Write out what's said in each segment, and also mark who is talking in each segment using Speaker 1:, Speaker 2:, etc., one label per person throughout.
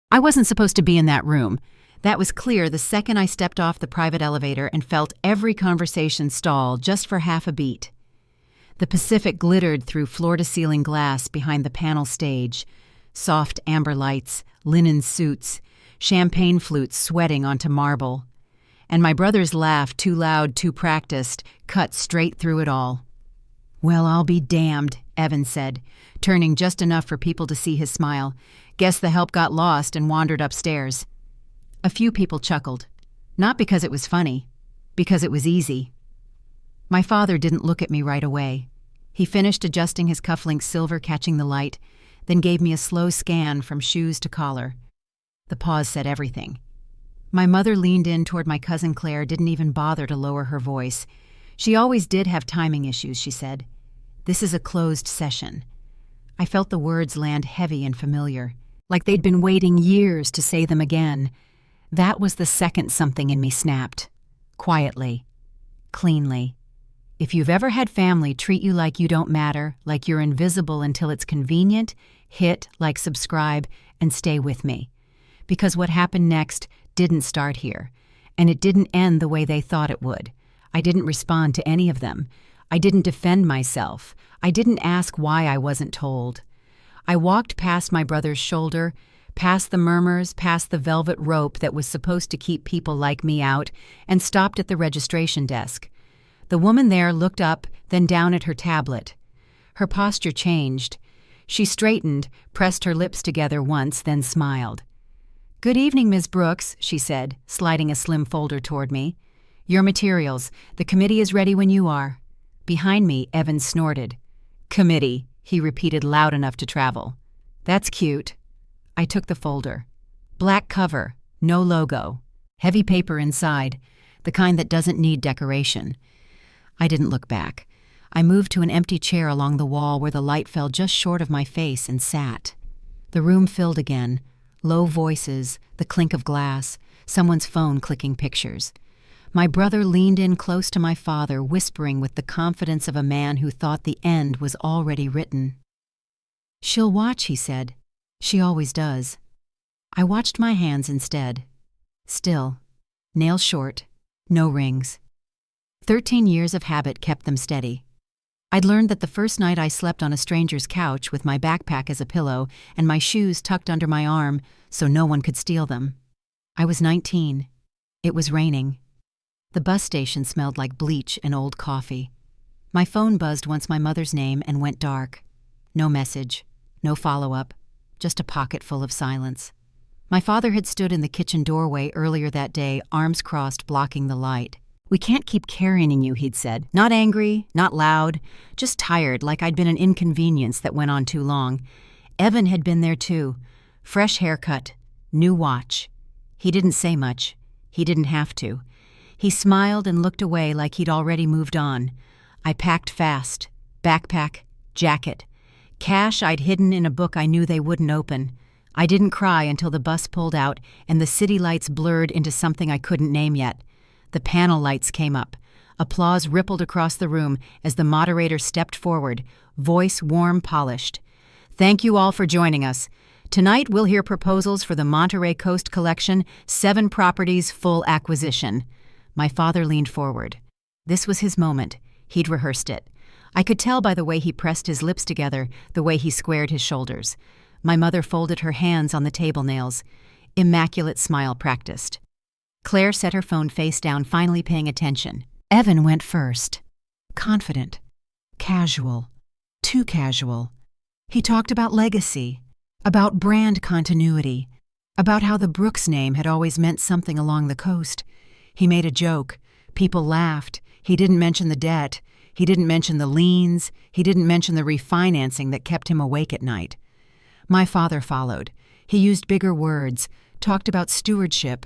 Speaker 1: I wasn't supposed to be in that room. That was clear the second I stepped off the private elevator and felt every conversation stall just for half a beat. The Pacific glittered through floor-to-ceiling glass behind the panel stage. Soft amber lights, linen suits, champagne flutes sweating onto marble. And my brother's laugh, too loud, too practiced, cut straight through it all. "Well, I'll be damned," Evan said, turning just enough for people to see his smile. "Guess the help got lost and wandered upstairs." A few people chuckled. Not because it was funny, because it was easy. My father didn't look at me right away. He finished adjusting his cufflinks silver catching the light, then gave me a slow scan from shoes to collar. The pause said everything. My mother leaned in toward my cousin Claire, didn't even bother to lower her voice. She always did have timing issues, she said. "This is a closed session." I felt the words land heavy and familiar, like they'd been waiting years to say them again. That was the second something in me snapped. Quietly. Cleanly. If you've ever had family treat you like you don't matter, like you're invisible until it's convenient, hit, like, subscribe, and stay with me. Because what happened next didn't start here, and it didn't end the way they thought it would. I didn't respond to any of them. I didn't defend myself. I didn't ask why I wasn't told. I walked past my brother's shoulder, past the murmurs, past the velvet rope that was supposed to keep people like me out, and stopped at the registration desk. The woman there looked up, then down at her tablet. Her posture changed. She straightened, pressed her lips together once, then smiled. "Good evening, Ms. Brooks," she said, sliding a slim folder toward me. "Your materials. The committee is ready when you are." Behind me, Evan snorted. "Committee," he repeated loud enough to travel. "That's cute." I took the folder. Black cover, no logo. Heavy paper inside, the kind that doesn't need decoration. I didn't look back. I moved to an empty chair along the wall where the light fell just short of my face and sat. The room filled again. Low voices, the clink of glass, someone's phone clicking pictures. My brother leaned in close to my father, whispering with the confidence of a man who thought the end was already written. "She'll watch," he said. "She always does." I watched my hands instead. Still, nails short, no rings. 13 years of habit kept them steady. I'd learned that the first night I slept on a stranger's couch with my backpack as a pillow and my shoes tucked under my arm so no one could steal them. I was 19. It was raining. The bus station smelled like bleach and old coffee. My phone buzzed once my mother's name and went dark. No message, no follow-up, just a pocket full of silence. My father had stood in the kitchen doorway earlier that day, arms crossed, blocking the light. "We can't keep carrying you," he'd said. Not angry, not loud, just tired, like I'd been an inconvenience that went on too long. Evan had been there too. Fresh haircut, new watch. He didn't say much. He didn't have to. He smiled and looked away like he'd already moved on. I packed fast. Backpack, jacket. Cash I'd hidden in a book I knew they wouldn't open. I didn't cry until the bus pulled out and the city lights blurred into something I couldn't name yet. The panel lights came up. Applause rippled across the room as the moderator stepped forward, voice warm, polished. "Thank you all for joining us. Tonight we'll hear proposals for the Monterey Coast Collection, 7 properties, full acquisition." My father leaned forward. This was his moment. He'd rehearsed it. I could tell by the way he pressed his lips together, the way he squared his shoulders. My mother folded her hands on the table nails. Immaculate smile practiced. Claire set her phone face down, finally paying attention. Evan went first. Confident. Casual. Too casual. He talked about legacy, about brand continuity, about how the Brooks name had always meant something along the coast. He made a joke. People laughed. He didn't mention the debt. He didn't mention the liens. He didn't mention the refinancing that kept him awake at night. My father followed. He used bigger words, talked about stewardship,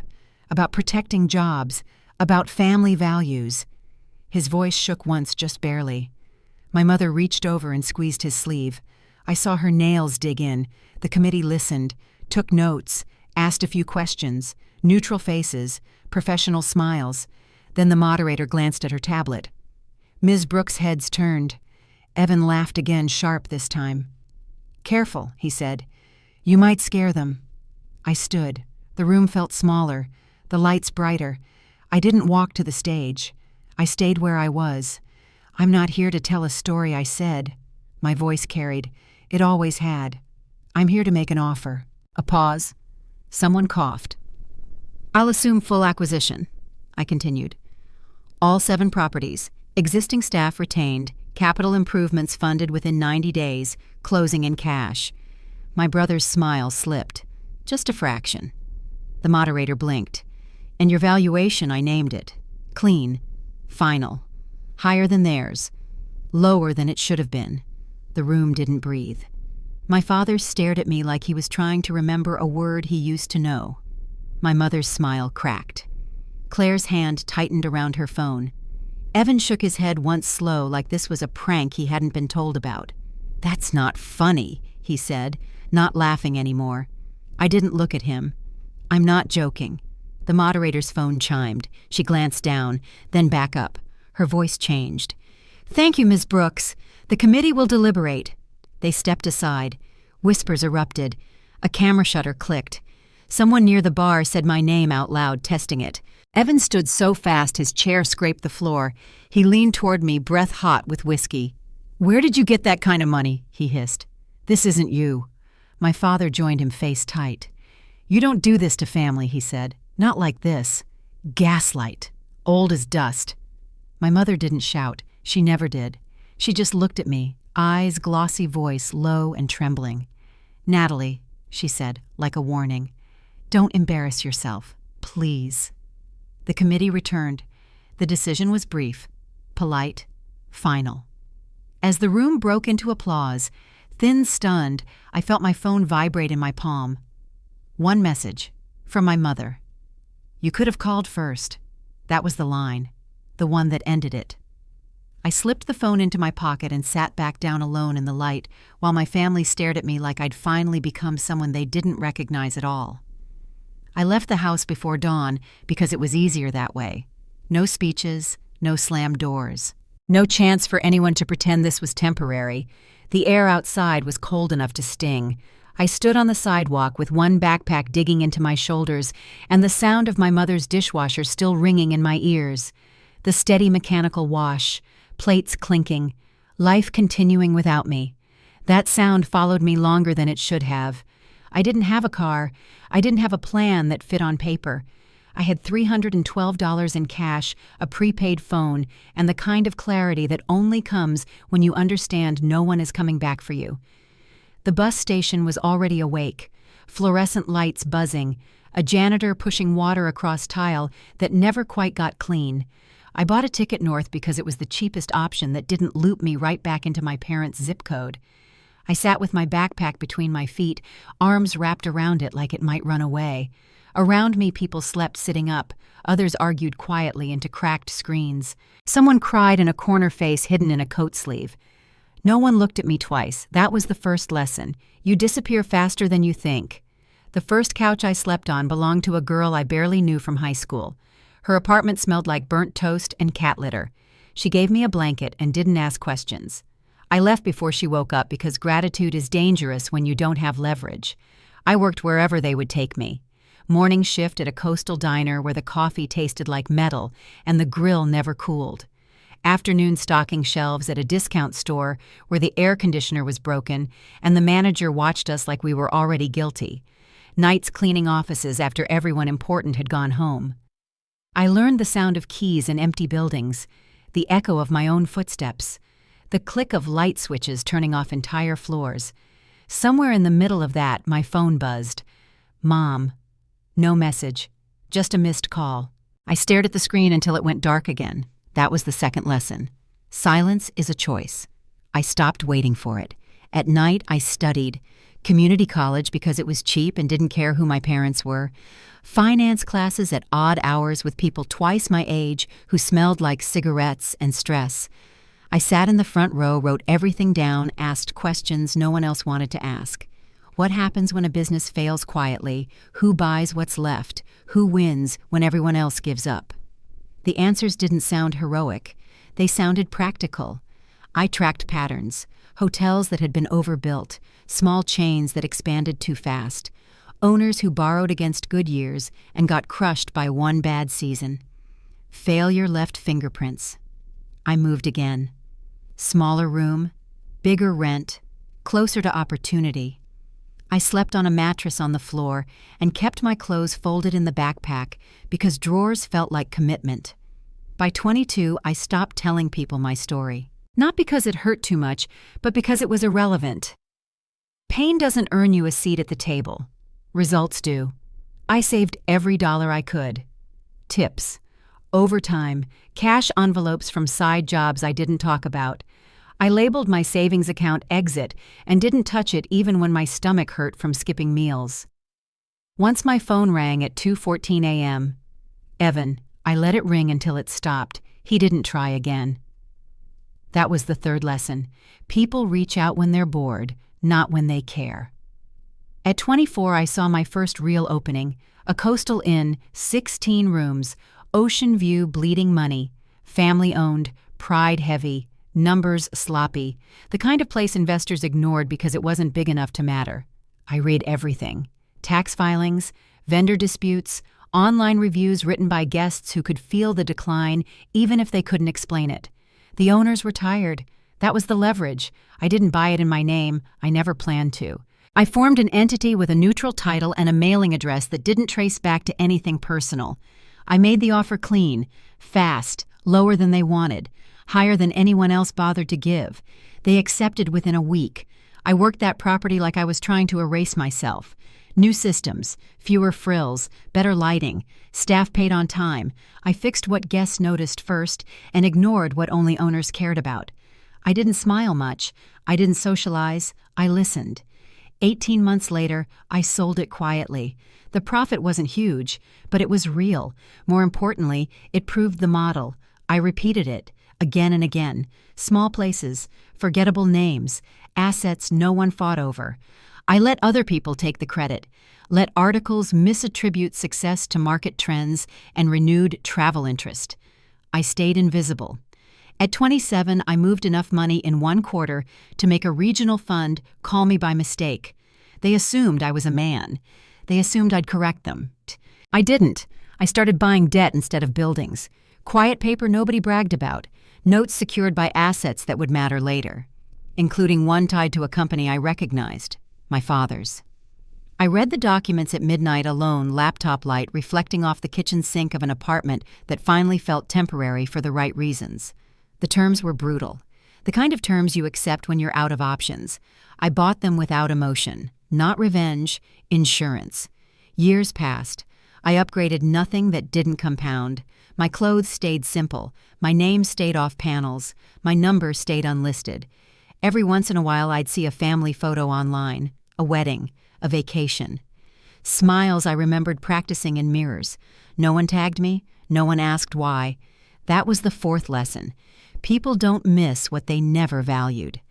Speaker 1: about protecting jobs, about family values. His voice shook once, just barely. My mother reached over and squeezed his sleeve. I saw her nails dig in. The committee listened, took notes, asked a few questions, neutral faces, professional smiles. Then the moderator glanced at her tablet. Ms. Brooks' heads turned. Evan laughed again, sharp this time. "Careful," he said. "You might scare them." I stood. The room felt smaller, the lights brighter. I didn't walk to the stage. I stayed where I was. I'm not here to tell a story, I said. My voice carried. It always had. I'm here to make an offer. A pause. Someone coughed. I'll assume full acquisition, I continued. All 7 properties, existing staff retained, capital improvements funded within 90 days, closing in cash. My brother's smile slipped. Just a fraction. The moderator blinked. And your valuation, I named it. Clean. Final. Higher than theirs. Lower than it should have been. The room didn't breathe. My father stared at me like he was trying to remember a word he used to know. My mother's smile cracked. Claire's hand tightened around her phone. Evan shook his head once slow, like this was a prank he hadn't been told about. That's not funny, he said, not laughing anymore. I didn't look at him. I'm not joking. The moderator's phone chimed. She glanced down, then back up. Her voice changed. Thank you, Ms. Brooks. The committee will deliberate. They stepped aside. Whispers erupted. A camera shutter clicked. Someone near the bar said my name out loud, testing it. Evan stood so fast his chair scraped the floor. He leaned toward me, breath hot with whiskey. Where did you get that kind of money? He hissed. This isn't you. My father joined him face tight. You don't do this to family, he said. Not like this. Gaslight. Old as dust. My mother didn't shout. She never did. She just looked at me, eyes, glossy voice, low and trembling. Natalie, she said, like a warning. Don't embarrass yourself, please. The committee returned. The decision was brief, polite, final. As the room broke into applause, thin stunned, I felt my phone vibrate in my palm. One message, from my mother. You could have called first. That was the line, the one that ended it. I slipped the phone into my pocket and sat back down alone in the light while my family stared at me like I'd finally become someone they didn't recognize at all. I left the house before dawn because it was easier that way. No speeches, no slammed doors. No chance for anyone to pretend this was temporary. The air outside was cold enough to sting. I stood on the sidewalk with one backpack digging into my shoulders and the sound of my mother's dishwasher still ringing in my ears. The steady mechanical wash, plates clinking, life continuing without me. That sound followed me longer than it should have. I didn't have a car. I didn't have a plan that fit on paper. I had $312 in cash, a prepaid phone, and the kind of clarity that only comes when you understand no one is coming back for you. The bus station was already awake, fluorescent lights buzzing, a janitor pushing water across tile that never quite got clean. I bought a ticket north because it was the cheapest option that didn't loop me right back into my parents' zip code. I sat with my backpack between my feet, arms wrapped around it like it might run away. Around me, people slept sitting up. Others argued quietly into cracked screens. Someone cried in a corner face hidden in a coat sleeve. No one looked at me twice. That was the first lesson. You disappear faster than you think. The first couch I slept on belonged to a girl I barely knew from high school. Her apartment smelled like burnt toast and cat litter. She gave me a blanket and didn't ask questions. I left before she woke up because gratitude is dangerous when you don't have leverage. I worked wherever they would take me. Morning shift at a coastal diner where the coffee tasted like metal and the grill never cooled. Afternoon stocking shelves at a discount store where the air conditioner was broken and the manager watched us like we were already guilty. Nights cleaning offices after everyone important had gone home. I learned the sound of keys in empty buildings, the echo of my own footsteps, the click of light switches turning off entire floors. Somewhere in the middle of that, my phone buzzed. Mom. No message. Just a missed call. I stared at the screen until it went dark again. That was the second lesson. Silence is a choice. I stopped waiting for it. At night, I studied. Community college because it was cheap and didn't care who my parents were. Finance classes at odd hours with people twice my age who smelled like cigarettes and stress. I sat in the front row, wrote everything down, asked questions no one else wanted to ask. What happens when a business fails quietly? Who buys what's left? Who wins when everyone else gives up? The answers didn't sound heroic. They sounded practical. I tracked patterns. Hotels that had been overbuilt, small chains that expanded too fast, Owners who borrowed against good years and got crushed by one bad season. Failure left fingerprints. I moved again. Smaller room, bigger rent, closer to opportunity. I slept on a mattress on the floor and kept my clothes folded in the backpack because drawers felt like commitment. By 22, I stopped telling people my story. Not because it hurt too much, but because it was irrelevant. Pain doesn't earn you a seat at the table. Results do. I saved every dollar I could. Tips. Overtime, cash envelopes from side jobs I didn't talk about. I labeled my savings account exit and didn't touch it even when my stomach hurt from skipping meals. Once my phone rang at 2:14 a.m. Evan, I let it ring until it stopped. He didn't try again. That was the third lesson. People reach out when they're bored, not when they care. At 24, I saw my first real opening, a coastal inn, 16 rooms, ocean view, bleeding money, family-owned, pride-heavy, numbers sloppy, the kind of place investors ignored because it wasn't big enough to matter. I read everything. Tax filings, vendor disputes, online reviews written by guests who could feel the decline even if they couldn't explain it. The owners were tired. That was the leverage. I didn't buy it in my name. I never planned to. I formed an entity with a neutral title and a mailing address that didn't trace back to anything personal. I made the offer clean, fast, lower than they wanted, higher than anyone else bothered to give. They accepted within a week. I worked that property like I was trying to erase myself. New systems, fewer frills, better lighting, staff paid on time. I fixed what guests noticed first and ignored what only owners cared about. I didn't smile much. I didn't socialize. I listened. 18 months later, I sold it quietly. The profit wasn't huge, but it was real. More importantly, it proved the model. I repeated it, again and again. Small places, forgettable names, assets no one fought over. I let other people take the credit, let articles misattribute success to market trends and renewed travel interest. I stayed invisible. At 27, I moved enough money in 1 quarter to make a regional fund call me by mistake. They assumed I was a man. They assumed I'd correct them. I didn't. I started buying debt instead of buildings. Quiet paper nobody bragged about. Notes secured by assets that would matter later, including one tied to a company I recognized, my father's. I read the documents at midnight alone, laptop light reflecting off the kitchen sink of an apartment that finally felt temporary for the right reasons. The terms were brutal, the kind of terms you accept when you're out of options. I bought them without emotion, not revenge, insurance. Years passed. I upgraded nothing that didn't compound. My clothes stayed simple. My name stayed off panels. My number stayed unlisted. Every once in a while I'd see a family photo online, a wedding, a vacation. Smiles I remembered practicing in mirrors. No one tagged me. No one asked why. That was the 4th lesson. People don't miss what they never valued.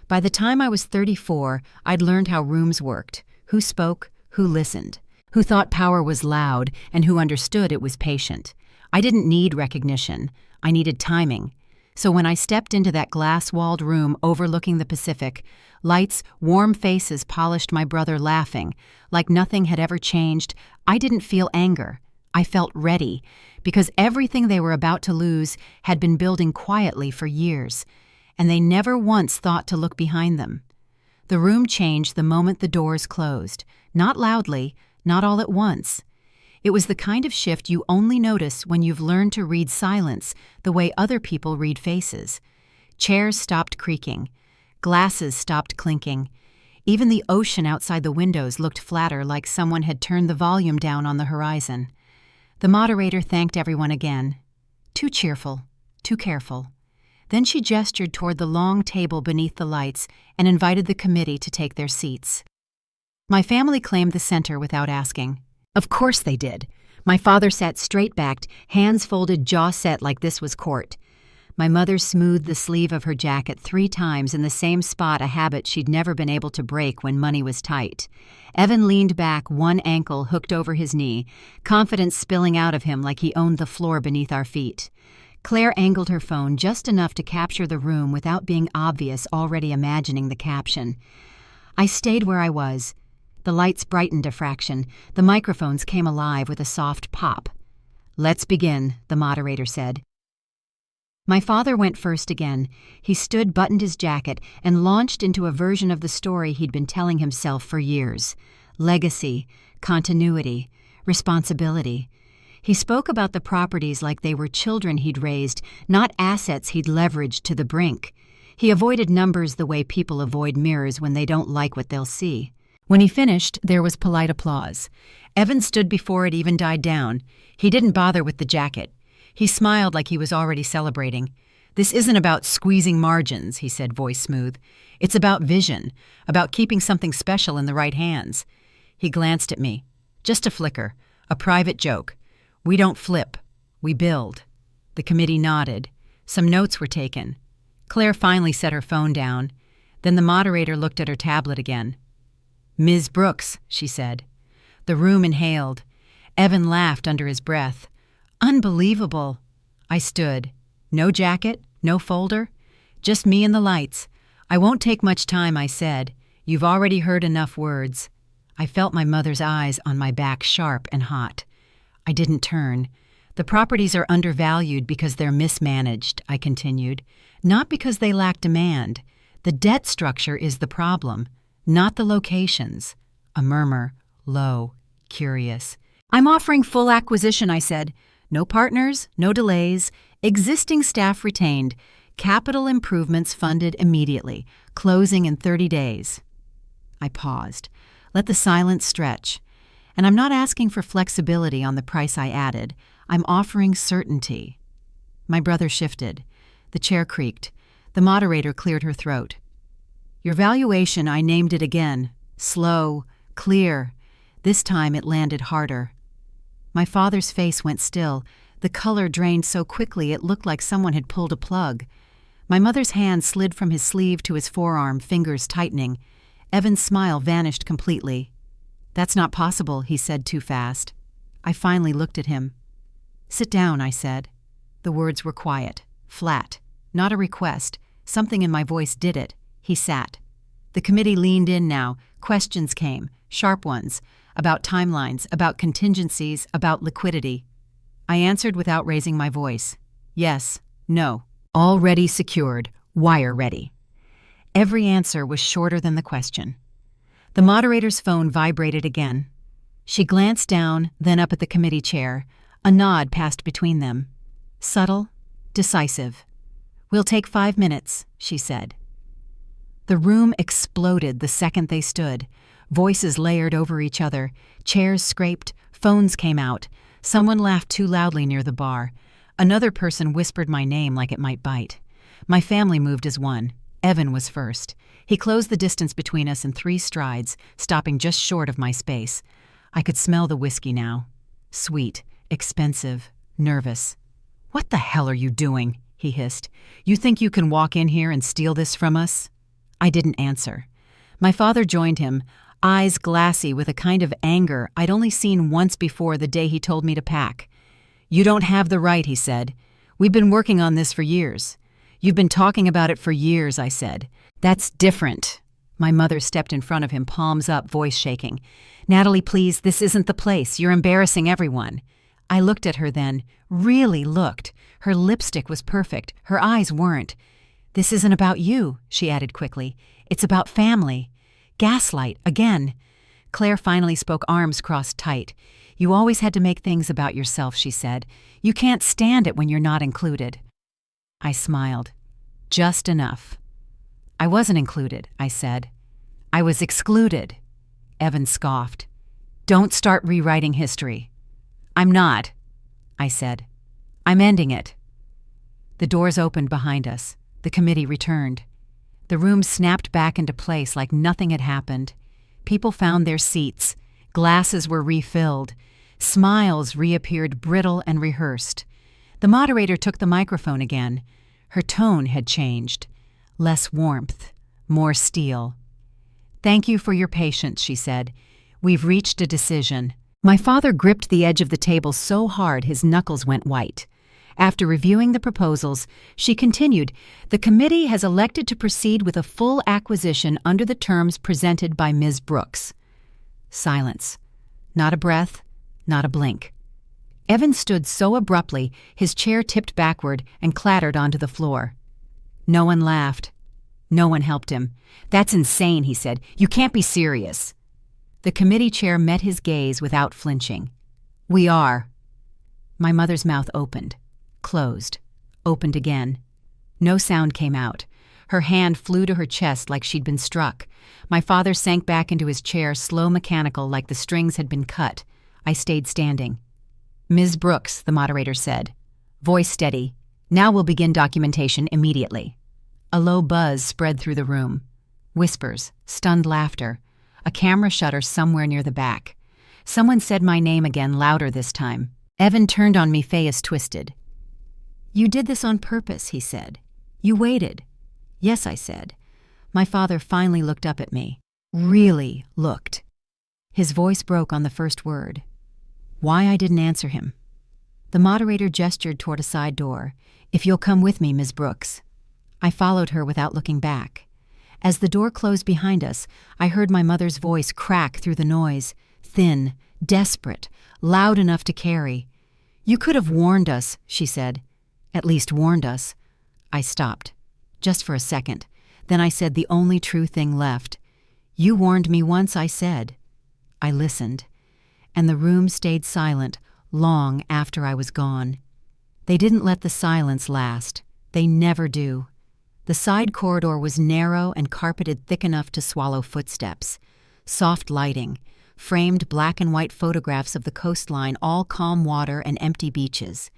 Speaker 1: By the time I was 34, I'd learned how rooms worked, who spoke, who listened, who thought power was loud, and who understood it was patient. I didn't need recognition. I needed timing. So when I stepped into that glass-walled room overlooking the Pacific, lights, warm faces polished my brother laughing. Like nothing had ever changed, I didn't feel anger. I felt ready, because everything they were about to lose had been building quietly for years, and they never once thought to look behind them. The room changed the moment the doors closed, not loudly, not all at once. It was the kind of shift you only notice when you've learned to read silence the way other people read faces. Chairs stopped creaking. Glasses stopped clinking. Even the ocean outside the windows looked flatter, like someone had turned the volume down on the horizon. The moderator thanked everyone again. Too cheerful, too careful. Then she gestured toward the long table beneath the lights and invited the committee to take their seats. My family claimed the center without asking. Of course they did. My father sat straight-backed, hands folded, jaw set like this was court. My mother smoothed the sleeve of her jacket 3 times in the same spot, a habit she'd never been able to break when money was tight. Evan leaned back, one ankle hooked over his knee, confidence spilling out of him like he owned the floor beneath our feet. Claire angled her phone just enough to capture the room without being obvious, already imagining the caption. I stayed where I was. The lights brightened a fraction. The microphones came alive with a soft pop. "Let's begin," the moderator said. My father went first again. He stood, buttoned his jacket, and launched into a version of the story he'd been telling himself for years. Legacy, continuity, responsibility. He spoke about the properties like they were children he'd raised, not assets he'd leveraged to the brink. He avoided numbers the way people avoid mirrors when they don't like what they'll see. When he finished, there was polite applause. Evan stood before it even died down. He didn't bother with the jacket. He smiled like he was already celebrating. "This isn't about squeezing margins," he said, voice smooth. "It's about vision, about keeping something special in the right hands." He glanced at me. Just a flicker, a private joke. "We don't flip, we build." The committee nodded. Some notes were taken. Claire finally set her phone down. Then the moderator looked at her tablet again. "Ms. Brooks," she said. The room inhaled. Evan laughed under his breath. "Unbelievable." I stood. No jacket, no folder, just me and the lights. "I won't take much time," I said. "You've already heard enough words." I felt my mother's eyes on my back, sharp and hot. I didn't turn. "The properties are undervalued because they're mismanaged," I continued. "Not because they lack demand. The debt structure is the problem, not the locations." A murmur, low, curious. "I'm offering full acquisition," I said. "No partners, no delays, existing staff retained, capital improvements funded immediately, closing in 30 days. I paused. Let the silence stretch. And I'm not asking for flexibility on the price I added. I'm offering certainty. My brother shifted. The chair creaked. The moderator cleared her throat. "Your valuation," I named it again. Slow, clear. This time it landed harder. My father's face went still. The color drained so quickly it looked like someone had pulled a plug. My mother's hand slid from his sleeve to his forearm, fingers tightening. Evan's smile vanished completely. "That's not possible," he said too fast. I finally looked at him. "Sit down," I said. The words were quiet, flat, not a request. Something in my voice did it. He sat. The committee leaned in now. Questions came, sharp ones, about timelines, about contingencies, about liquidity. I answered without raising my voice. Yes, no, already secured, wire ready. Every answer was shorter than the question. The moderator's phone vibrated again. She glanced down, then up at the committee chair. A nod passed between them. Subtle, decisive. "We'll take 5 minutes," she said. The room exploded the second they stood. Voices layered over each other. Chairs scraped. Phones came out. Someone laughed too loudly near the bar. Another person whispered my name like it might bite. My family moved as one. Evan was first. He closed the distance between us in 3 strides, stopping just short of my space. I could smell the whiskey now. Sweet, expensive, nervous. "What the hell are you doing?" he hissed. "You think you can walk in here and steal this from us?" I didn't answer. My father joined him, eyes glassy with a kind of anger I'd only seen once before the day he told me to pack. "You don't have the right," he said. "We've been working on this for years." "You've been talking about it for years," I said. "That's different." My mother stepped in front of him, palms up, voice shaking. "Natalie, please, this isn't the place. You're embarrassing everyone." I looked at her then, really looked. Her lipstick was perfect. Her eyes weren't. "This isn't about you," she added quickly. "It's about family." Gaslight, again. Claire finally spoke, arms crossed tight. "You always had to make things about yourself," she said. "You can't stand it when you're not included." I smiled. Just enough. "I wasn't included," I said. "I was excluded." Evan scoffed. "Don't start rewriting history." "I'm not," I said. "I'm ending it." The doors opened behind us. The committee returned. The room snapped back into place like nothing had happened. People found their seats. Glasses were refilled. Smiles reappeared brittle and rehearsed. The moderator took the microphone again. Her tone had changed. Less warmth, more steel. "Thank you for your patience," she said. "We've reached a decision." My father gripped the edge of the table so hard his knuckles went white. After reviewing the proposals, she continued, "The committee has elected to proceed with a full acquisition under the terms presented by Ms. Brooks." Silence. Not a breath, not a blink. Evan stood so abruptly, his chair tipped backward and clattered onto the floor. No one laughed. No one helped him. "That's insane," he said. "You can't be serious." The committee chair met his gaze without flinching. "We are." My mother's mouth opened, closed, opened again. No sound came out. Her hand flew to her chest like she'd been struck. My father sank back into his chair, slow mechanical, like the strings had been cut. I stayed standing. "Ms. Brooks," the moderator said. Voice steady. "Now we'll begin documentation immediately." A low buzz spread through the room. Whispers, stunned laughter. A camera shutter somewhere near the back. Someone said my name again, louder this time. Evan turned on me, face twisted. "You did this on purpose," he said. "You waited." "Yes," I said. My father finally looked up at me. Really looked. His voice broke on the first word. Why I didn't answer him. The moderator gestured toward a side door. "If you'll come with me, Ms. Brooks." I followed her without looking back. As the door closed behind us, I heard my mother's voice crack through the noise, thin, desperate, loud enough to carry. "You could have warned us," she said. "At least warned us." I stopped. Just for a second. Then I said the only true thing left. "You warned me once," I said. I listened. And the room stayed silent long after I was gone. They didn't let the silence last. They never do. The side corridor was narrow and carpeted thick enough to swallow footsteps. Soft lighting, framed black and white photographs of the coastline, all calm water and empty beaches.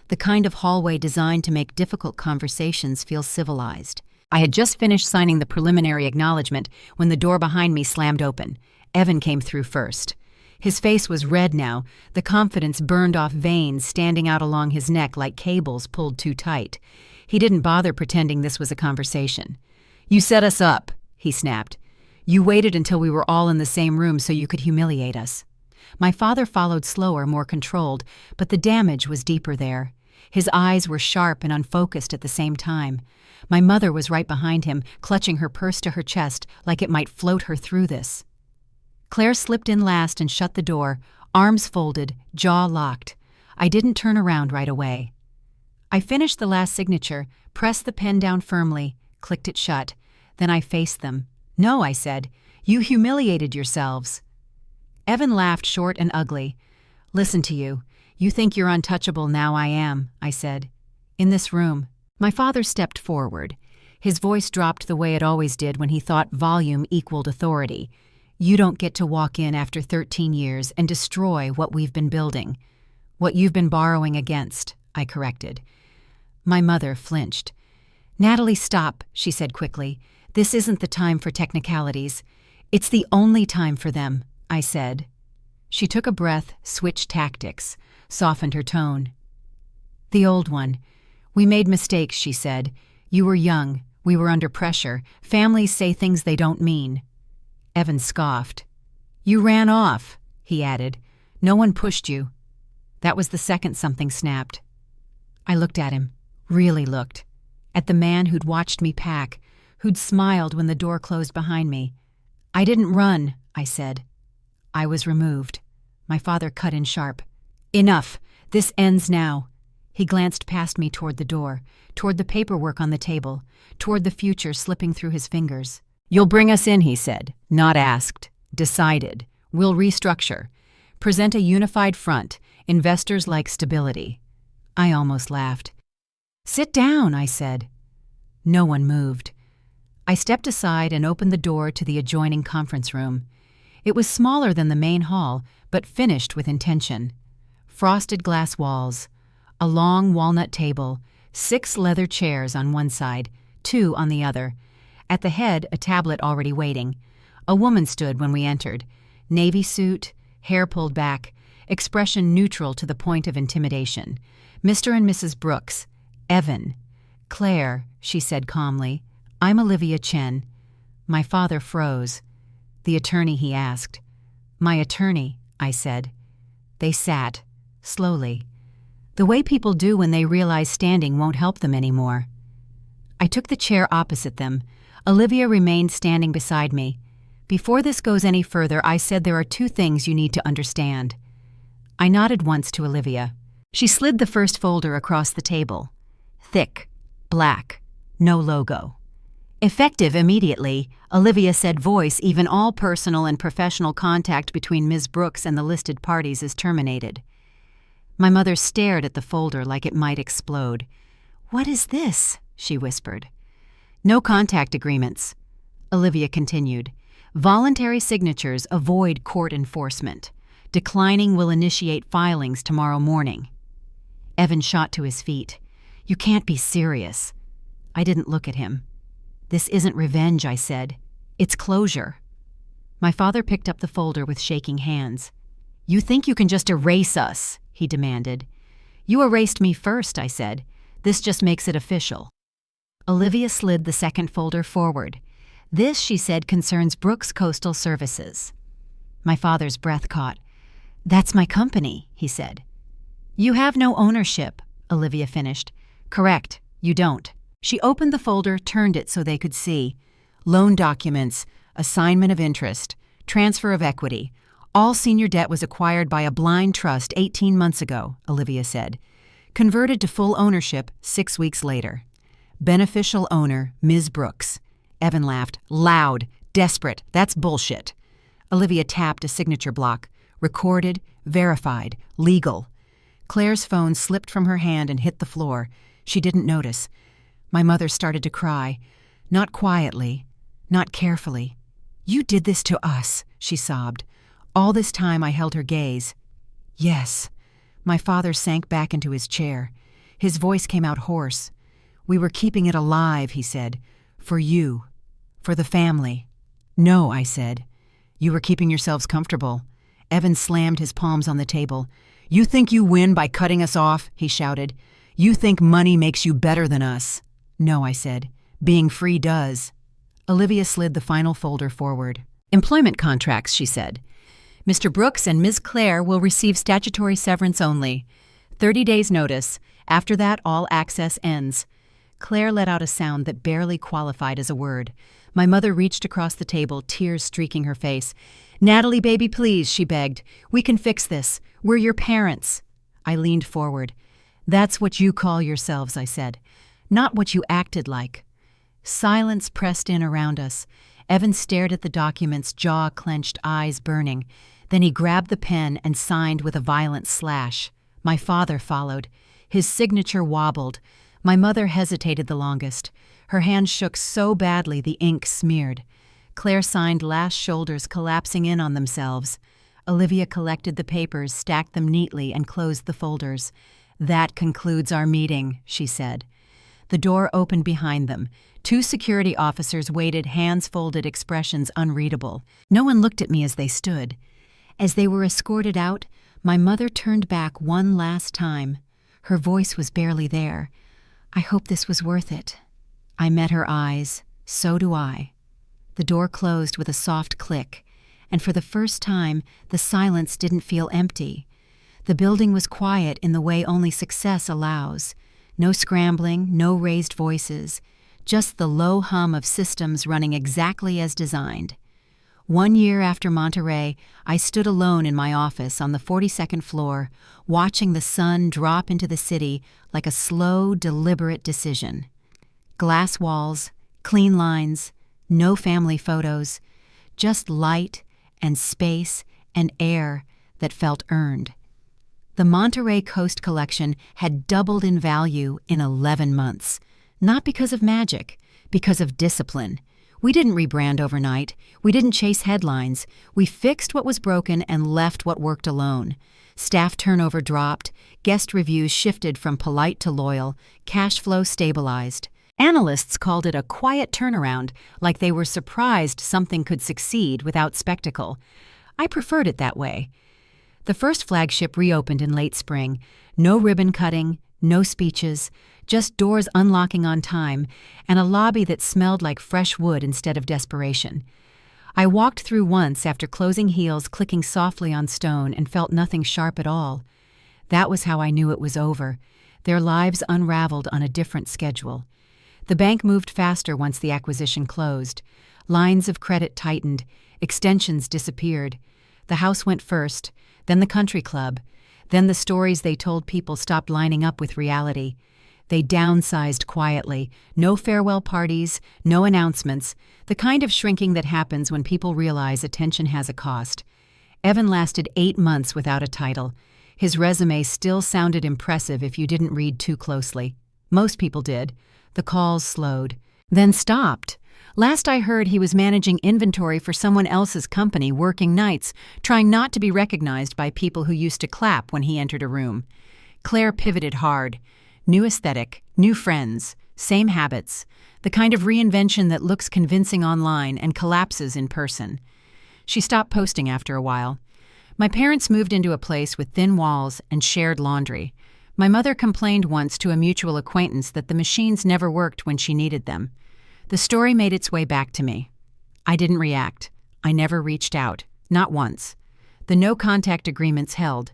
Speaker 1: The kind of hallway designed to make difficult conversations feel civilized. I had just finished signing the preliminary acknowledgement when the door behind me slammed open. Evan came through first. His face was red now, the confidence burned off veins standing out along his neck like cables pulled too tight. He didn't bother pretending this was a conversation. "You set us up," he snapped. "You waited until we were all in the same room so you could humiliate us." My father followed slower, more controlled, but the damage was deeper there. His eyes were sharp and unfocused at the same time. My mother was right behind him, clutching her purse to her chest like it might float her through this. Claire slipped in last and shut the door, arms folded, jaw locked. I didn't turn around right away. I finished the last signature, pressed the pen down firmly, clicked it shut. Then I faced them. "No," I said. "You humiliated yourselves." Evan laughed short and ugly. "Listen to you. You think you're untouchable, now I am," I said. "In this room." My father stepped forward. His voice dropped the way it always did when he thought volume equaled authority. "You don't get to walk in after 13 years and destroy what we've been building. What you've been borrowing against," I corrected. My mother flinched. "Natalie, stop," she said quickly. "This isn't the time for technicalities. It's the only time for them," I said. She took a breath, switched tactics, softened her tone. "The old one. We made mistakes," she said. "You were young. We were under pressure. Families say things they don't mean." Evan scoffed. "You ran off," he added. "No one pushed you." That was the second something snapped. I looked at him, really looked. At the man who'd watched me pack, who'd smiled when the door closed behind me. "I didn't run," I said. I was removed. My father cut in sharp. "Enough. This ends now." He glanced past me toward the door, toward the paperwork on the table, toward the future slipping through his fingers. "You'll bring us in," he said. "Not asked. Decided. We'll restructure. Present a unified front. Investors like stability." I almost laughed. "Sit down," I said. No one moved. I stepped aside and opened the door to the adjoining conference room. It was smaller than the main hall, but finished with intention. Frosted glass walls, a long walnut table, 6 leather chairs on one side, 2 on the other. At the head, a tablet already waiting. A woman stood when we entered. Navy suit, hair pulled back, expression neutral to the point of intimidation. "Mr. and Mrs. Brooks. Evan." "Claire," she said calmly. "I'm Olivia Chen." My father froze. "The attorney," he asked. "My attorney," I said. They sat, slowly. The way people do when they realize standing won't help them anymore. I took the chair opposite them. Olivia remained standing beside me. Before this goes any further, I said there are two things you need to understand. I nodded once to Olivia. She slid the first folder across the table. Thick, black, no logo. Effective immediately, Olivia said, voice, even all personal and professional contact between Ms. Brooks and the listed parties is terminated. My mother stared at the folder like it might explode. What is this? She whispered. No contact agreements. Olivia continued. Voluntary signatures avoid court enforcement. Declining will initiate filings tomorrow morning. Evan shot to his feet. You can't be serious. I didn't look at him. This isn't revenge, I said. It's closure. My father picked up the folder with shaking hands. You think you can just erase us? He demanded. You erased me first, I said. This just makes it official. Olivia slid the second folder forward. This, she said, concerns Brooks Coastal Services. My father's breath caught. That's my company, he said. You have no ownership, Olivia finished. Correct, you don't. She opened the folder, turned it so they could see. Loan documents, assignment of interest, transfer of equity. All senior debt was acquired by a blind trust 18 months ago, Olivia said. Converted to full ownership 6 weeks later. Beneficial owner, Ms. Brooks. Evan laughed. Loud, desperate, that's bullshit. Olivia tapped a signature block. Recorded, verified, legal. Claire's phone slipped from her hand and hit the floor. She didn't notice. My mother started to cry. Not quietly, not carefully. You did this to us, she sobbed. All this time I held her gaze. Yes. My father sank back into his chair. His voice came out hoarse. We were keeping it alive, he said. For you. For the family. No, I said. You were keeping yourselves comfortable. Evan slammed his palms on the table. You think you win by cutting us off, he shouted. You think money makes you better than us. No, I said. Being free does. Olivia slid the final folder forward. Employment contracts, she said. Mr. Brooks and Ms. Claire will receive statutory severance only. 30 days' notice. After that, all access ends. Claire let out a sound that barely qualified as a word. My mother reached across the table, tears streaking her face. Natalie, baby, please, she begged. We can fix this. We're your parents. I leaned forward. That's what you call yourselves, I said. Not what you acted like. Silence pressed in around us. Evan stared at the documents, jaw clenched, eyes burning. Then he grabbed the pen and signed with a violent slash. My father followed. His signature wobbled. My mother hesitated the longest. Her hand shook so badly the ink smeared. Claire signed, last shoulders collapsing in on themselves. Olivia collected the papers, stacked them neatly, and closed the folders. That concludes our meeting, she said. The door opened behind them. 2 security officers waited, hands folded, expressions unreadable. No one looked at me as they stood. As they were escorted out, my mother turned back one last time. Her voice was barely there. I hope this was worth it. I met her eyes. So do I. The door closed with a soft click, and for the first time, the silence didn't feel empty. The building was quiet in the way only success allows. No scrambling, no raised voices, just the low hum of systems running exactly as designed. 1 year after Monterey, I stood alone in my office on the 42nd floor, watching the sun drop into the city like a slow, deliberate decision. Glass walls, clean lines, no family photos, just light and space and air that felt earned. The Monterey Coast Collection had doubled in value in 11 months, not because of magic, because of discipline. We didn't rebrand overnight. We didn't chase headlines. We fixed what was broken and left what worked alone. Staff turnover dropped, guest reviews shifted from polite to loyal, cash flow stabilized. Analysts called it a quiet turnaround, like they were surprised something could succeed without spectacle. I preferred it that way. The first flagship reopened in late spring. No ribbon cutting, no speeches, just doors unlocking on time, and a lobby that smelled like fresh wood instead of desperation. I walked through once after closing heels clicking softly on stone and felt nothing sharp at all. That was how I knew it was over. Their lives unraveled on a different schedule. The bank moved faster once the acquisition closed. Lines of credit tightened, extensions disappeared. The house went first, then the country club, then the stories they told people stopped lining up with reality. They downsized quietly, no farewell parties, no announcements, the kind of shrinking that happens when people realize attention has a cost. Evan lasted 8 months without a title. His resume still sounded impressive if you didn't read too closely. Most people did. The calls slowed, then stopped. Last I heard, he was managing inventory for someone else's company, working nights, trying not to be recognized by people who used to clap when he entered a room. Claire pivoted hard. New aesthetic, new friends, same habits, the kind of reinvention that looks convincing online and collapses in person. She stopped posting after a while. My parents moved into a place with thin walls and shared laundry. My mother complained once to a mutual acquaintance that the machines never worked when she needed them. The story made its way back to me. I didn't react. I never reached out, not once. The no-contact agreements held.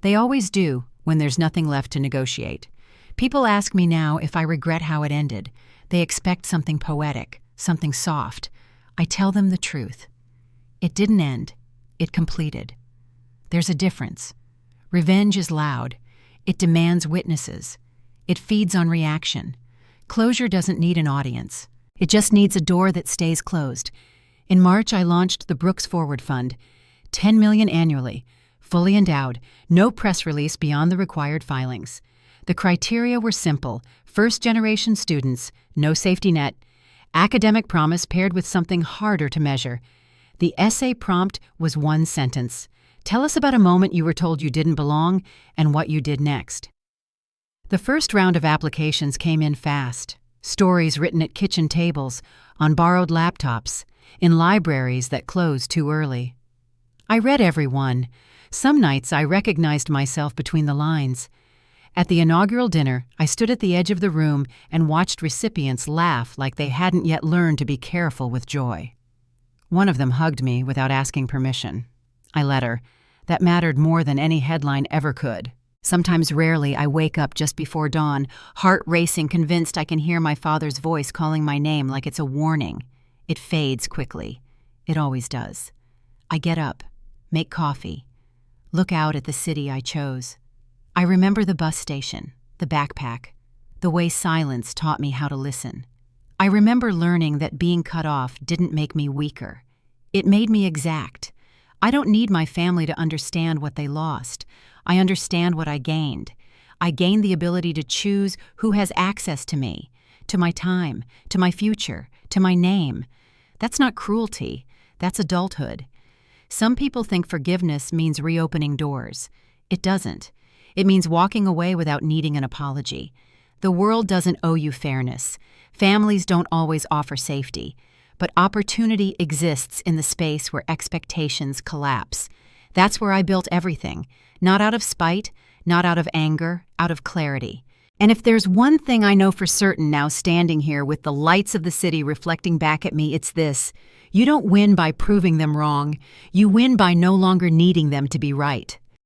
Speaker 1: They always do when there's nothing left to negotiate. People ask me now if I regret how it ended. They expect something poetic, something soft. I tell them the truth. It didn't end. It completed. There's a difference. Revenge is loud. It demands witnesses. It feeds on reaction. Closure doesn't need an audience. It just needs a door that stays closed. In March, I launched the Brooks Forward Fund. $10 million annually, fully endowed, no press release beyond the required filings. The criteria were simple: first-generation students, no safety net, academic promise paired with something harder to measure. The essay prompt was one sentence. Tell us about a moment you were told you didn't belong and what you did next. The first round of applications came in fast. Stories written at kitchen tables, on borrowed laptops, in libraries that closed too early. I read every one. Some nights I recognized myself between the lines. At the inaugural dinner, I stood at the edge of the room and watched recipients laugh like they hadn't yet learned to be careful with joy. One of them hugged me without asking permission. I let her. That mattered more than any headline ever could. Sometimes rarely I wake up just before dawn, heart racing, convinced I can hear my father's voice calling my name like it's a warning. It fades quickly. It always does. I get up, make coffee, look out at the city I chose. I remember the bus station, the backpack, the way silence taught me how to listen. I remember learning that being cut off didn't make me weaker. It made me exact. I don't need my family to understand what they lost. I understand what I gained. I gained the ability to choose who has access to me, to my time, to my future, to my name. That's not cruelty. That's adulthood. Some people think forgiveness means reopening doors. It doesn't. It means walking away without needing an apology. The world doesn't owe you fairness. Families don't always offer safety. But opportunity exists in the space where expectations collapse. That's where I built everything. Not out of spite, not out of anger, out of clarity. And if there's one thing I know for certain now standing here with the lights of the city reflecting back at me, it's this: you don't win by proving them wrong. You win by no longer needing them to be right.